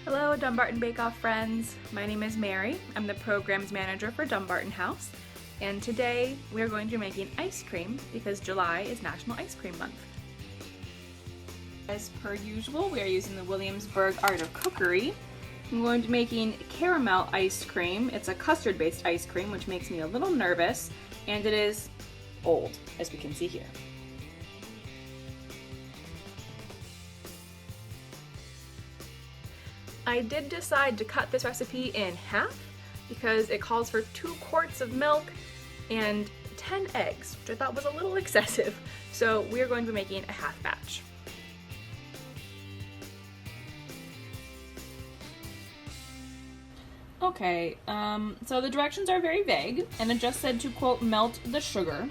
Hello Dumbarton Bake Off friends, my name is Mary. I'm the programs manager for Dumbarton House, and today we are going to be making ice cream because July is National Ice Cream Month. As per usual, we are using the Williamsburg Art of Cookery. I'm going to be making caramel ice cream. It's a custard based ice cream, which makes me a little nervous, and it is old, as we can see here. I did decide to cut this recipe in half because it calls for 2 quarts of milk and 10 eggs, which I thought was a little excessive. So we are going to be making a half batch. Okay, so the directions are very vague, and it just said to, quote, melt the sugar.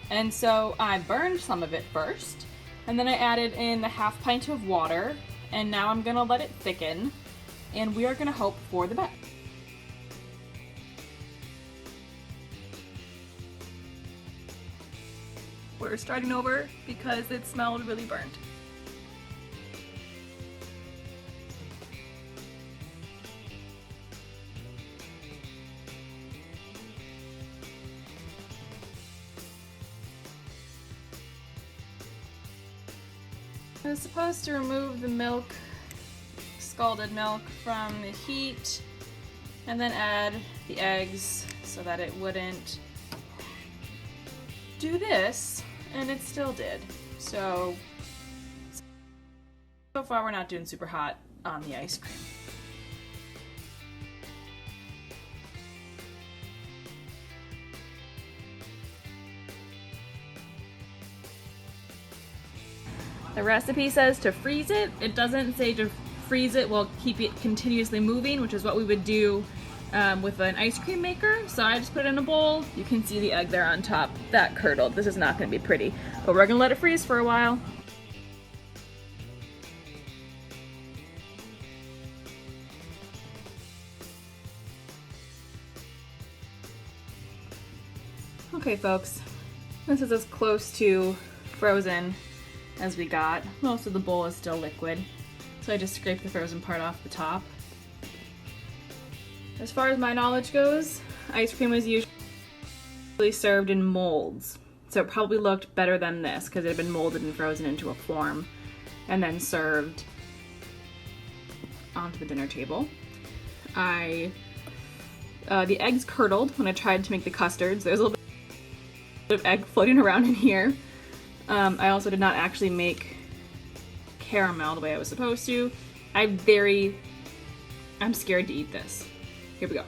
And so I burned some of it first, and then I added in the half pint of water, and now I'm gonna let it thicken, and we are gonna hope for the best. We're starting over because it smelled really burnt. I was supposed to remove the milk, scalded milk, from the heat and then add the eggs so that it wouldn't do this, and it still did. So far we're not doing super hot on the ice cream. The recipe says to freeze it. It doesn't say to freeze it while keep it continuously moving, which is what we would do with an ice cream maker. So I just put it in a bowl. You can see the egg there on top. That curdled. This is not going to be pretty, but we're going to let it freeze for a while. Okay folks, this is as close to frozen as we got. Most of the bowl is still liquid, so I just scraped the frozen part off the top. As far as my knowledge goes, ice cream was usually served in molds, so it probably looked better than this because it had been molded and frozen into a form and then served onto the dinner table. The eggs curdled when I tried to make the custards. There's a little bit of egg floating around in here. I also did not actually make caramel the way I was supposed to. I'm scared to eat this. Here we go.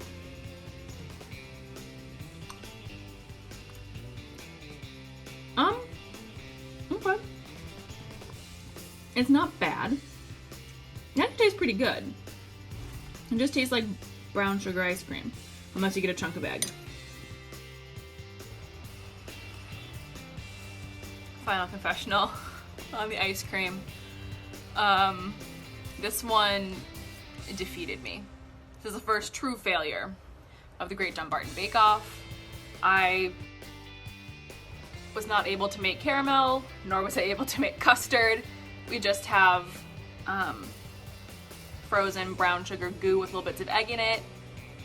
Okay. It's not bad. It actually tastes pretty good. It just tastes like brown sugar ice cream, unless you get a chunk of egg. Final confessional on the ice cream. This one defeated me. This is the first true failure of the Great Dumbarton Bake Off. I was not able to make caramel, nor was I able to make custard. We just have frozen brown sugar goo with little bits of egg in it.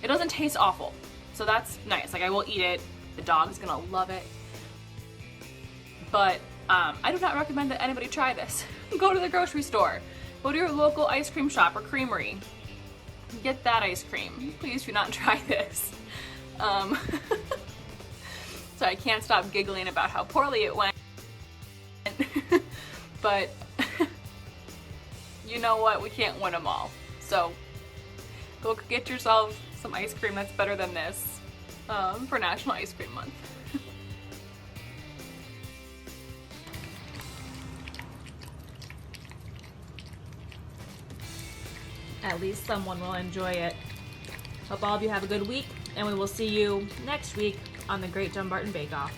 It doesn't taste awful, so that's nice. Like, I will eat it. The dog's gonna love it. But I do not recommend that anybody try this. Go to the grocery store. Go to your local ice cream shop or creamery. Get that ice cream. Please do not try this. So I can't stop giggling about how poorly it went. But you know what? We can't win them all. So go get yourself some ice cream that's better than this for National Ice Cream Month. At least someone will enjoy it. Hope all of you have a good week, and we will see you next week on the Great Dumbarton Bake Off.